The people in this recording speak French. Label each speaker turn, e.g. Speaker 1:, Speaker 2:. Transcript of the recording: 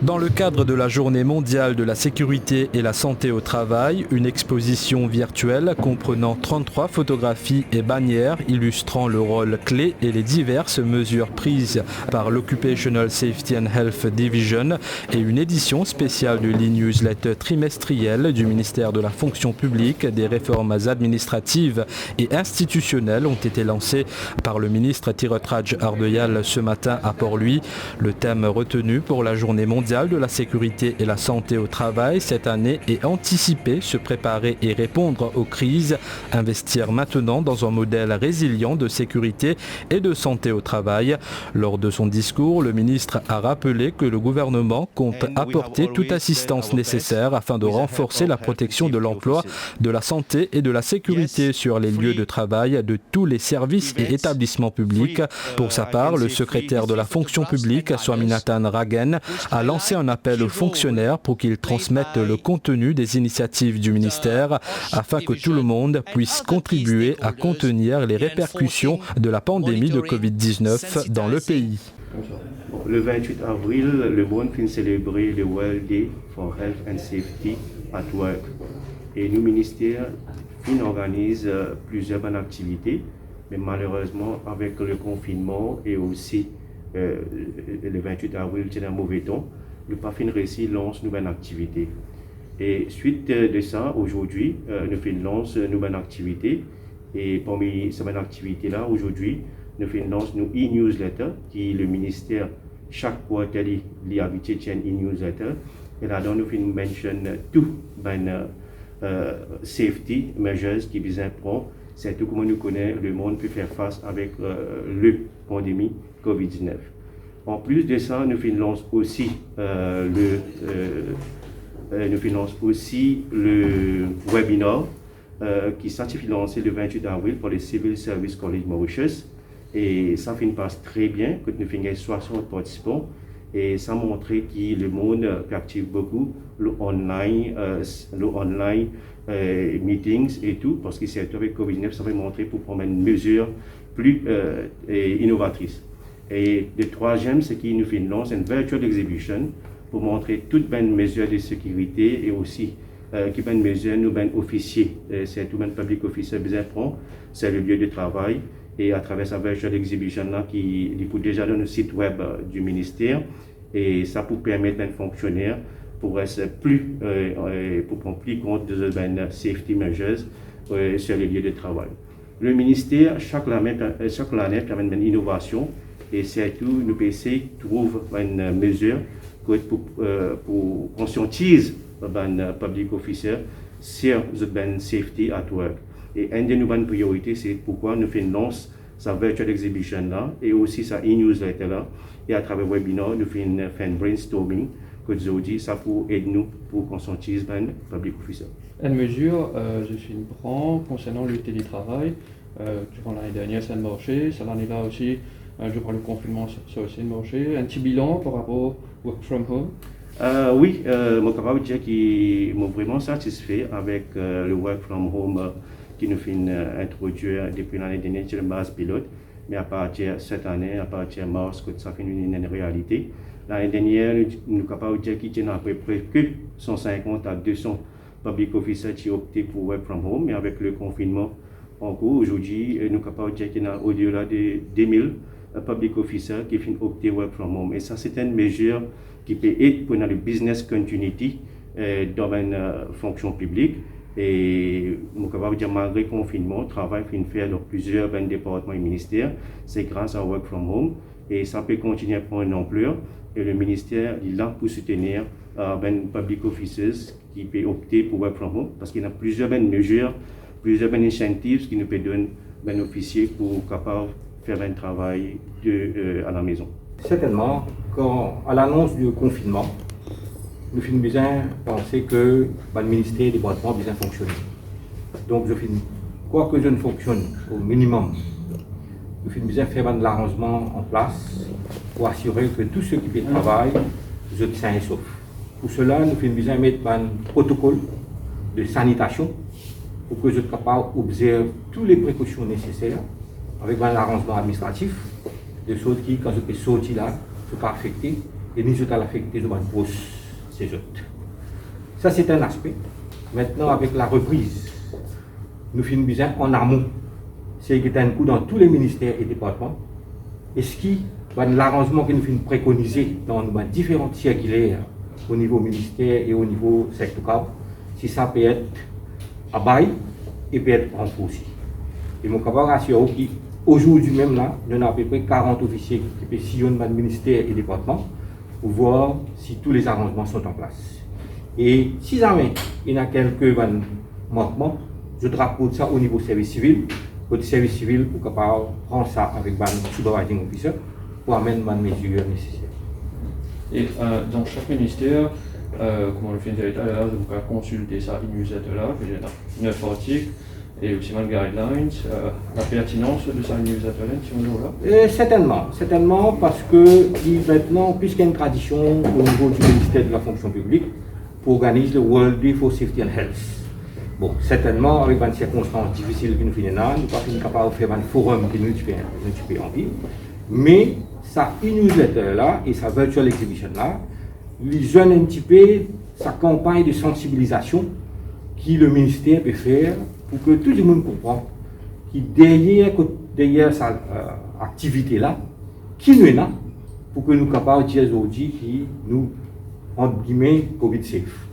Speaker 1: Dans le cadre de la Journée mondiale de la sécurité et la santé au travail, une exposition virtuelle comprenant 33 photographies et bannières illustrant le rôle clé et les diverses mesures prises par l'Occupational Safety and Health Division et une édition spéciale de l'e-newsletter trimestriel du ministère de la fonction publique des réformes administratives et institutionnelles ont été lancées par le ministre Tirotraj Ardeyal ce matin à Port-Louis. Le thème retenu pour la Journée mondiale de la sécurité et la santé au travail cette année est anticiper, se préparer et répondre aux crises, investir maintenant dans un modèle résilient de sécurité et de santé au travail. Lors de son discours, le ministre a rappelé que le gouvernement compte apporter toute assistance nécessaire afin de renforcer la protection de l'emploi, de la santé et de la sécurité sur les lieux de travail de tous les services et établissements publics. Pour sa part, le secrétaire de la fonction publique, Swaminathan Ragen, a lancé un appel aux fonctionnaires pour qu'ils transmettent le contenu des initiatives du ministère afin que tout le monde puisse contribuer à contenir les répercussions de la pandémie de Covid-19 dans le pays.
Speaker 2: Le 28 avril, le monde finit célébrer le World Day for Health and Safety at Work. Et nous, ministère, on organise plusieurs bonnes activités, mais malheureusement, avec le confinement et aussi le 28 avril, c'est un mauvais temps. Le Parfin Récit lance une nouvelle activité. Et suite de ça, aujourd'hui, nous lance une nouvelle activité. Et parmi ces nouvelles activités-là, aujourd'hui, nous lance une e-newsletter qui le ministère, chaque quartier, il a habitué à une e-newsletter. Et là-dedans, nous mentionne tout les safety measures qui besoin prendre. C'est tout comment nous connaissons le monde peut faire face avec la pandémie COVID-19. En plus de ça, nous finançons aussi le webinaire qui sera financé le 28 avril pour les Civil Service College Mauritius. Et ça passe très bien, que nous finissons 60 participants. Et ça montre que le monde active beaucoup le online meetings et tout, parce que c'est avec COVID-19, ça va montrer pour prendre une mesure plus innovatrice. Et le troisième, c'est qu'il nous finance une virtual exhibition pour montrer toutes les mesures de sécurité et aussi qui les mesures nous les officiers, c'est tout le public officier besoin prend, c'est le lieu de travail. Et à travers sa virtual exhibition là qui est déjà dans le site web du ministère, et ça pour permettre aux fonctionnaires pour être pour prendre plus compte de safety measures sur les lieux de travail. Le ministère chaque année permet une innovation et surtout nous PC trouve une mesure pour conscientiser les public officiers sur la safety at work. Et une de nos bonnes priorités, c'est pourquoi nous finançons sa virtual exhibition là et aussi sa e-newsletter là. Et à travers le webinaire, nous faisons un brainstorming que nous dit ça pour aider nous pour conscientiser les public officiers.
Speaker 3: Une mesure, je suis une prends concernant le télétravail. Durant l'année dernière, ça a marché. Cette année-là aussi, durant le confinement, ça a aussi marché. Un petit bilan par rapport au work from home.
Speaker 2: Oui, je suis capable de dire qu'ils m'ont vraiment satisfait avec le work from home qui nous fait introduire depuis l'année dernière sur une base pilote. Mais à partir de cette année, à partir de mars, ça fait une réalité. L'année dernière, nous sommes capables de dire qu'il y a à peu près que 150 à 200 public officers qui ont opté pour work from home. Mais avec le confinement en cours, aujourd'hui, nous sommes capables de dire qu'il y a au-delà de 2000 public officers qui ont opté work from home. Et ça, c'est une mesure qui peut aider pour le business continuity dans une fonction publique. Et nous capable de dire malgré le confinement, le travail fait faire dans plusieurs départements et ministères, c'est grâce à Work from Home et ça peut continuer à prendre une ampleur. Et le ministère est là pour soutenir les public officers qui peuvent opter pour Work from Home parce qu'il y a plusieurs mesures, plusieurs incentives qui nous peuvent donner aux officiers pour capable faire un travail à la maison.
Speaker 4: Certainement, à l'annonce du confinement, nous finissons bien penser que le ministère des départements a bien fonctionné. Donc, quoi que je ne fonctionne au minimum, nous finissons bien faire l'arrangement en place pour assurer que tous ceux qui travaillent, sont sains et saufs. Pour cela, nous finissons bien mettre un protocole de sanitation pour que je sois capable d'observer toutes les précautions nécessaires avec un arrangement administratif, de sorte que quand je peux sortir là, je ne suis pas affecté et nous sommes affectés de bonne grosse ces autres. Ça, c'est un aspect. Maintenant, avec la reprise, nous finissons bien en amont. C'est qu'il y a un coup dans tous les ministères et départements. Et ce qui, l'arrangement que nous finissons préconiser dans nos différentes circulaires au niveau ministère et au niveau secteur, si ça peut être à bail et peut être renforcé. Et mon capable rassurer qu'aujourd'hui même là, nous avons à peu près 40 officiers qui sillonnent le ministère et département pour voir si tous les arrangements sont en place. Et si jamais il y a quelques manquements, je rapporte ça au niveau service civil. Le service civil pour capable prendre ça avec le supervising officer pour amener les mesures nécessaires.
Speaker 3: Et dans chaque ministère, comme on le fait tout à l'heure, vous pouvez consulter ça, newsletter-là, il y a 9 articles et aussi mal guidelines, la pertinence de ça newsletter-là, si on est là.
Speaker 4: Certainement, parce que maintenant, puisqu'il y a une tradition au niveau du ministère de la fonction publique, pour organiser le World Day for Safety and Health. Bon, certainement, avec des circonstances difficiles que nous finissons là, nous ne sommes pas capables de faire un forum qui nous fait envie. Mais sa newsletter là et sa virtual exhibition là, les jeunes un petit peu sa campagne de sensibilisation que le ministère peut faire pour que tout le monde comprenne que derrière cette activité là, qui nous est là, pour que nous soyons capables de dire aujourd'hui que nous, entre guillemets, Covid safe.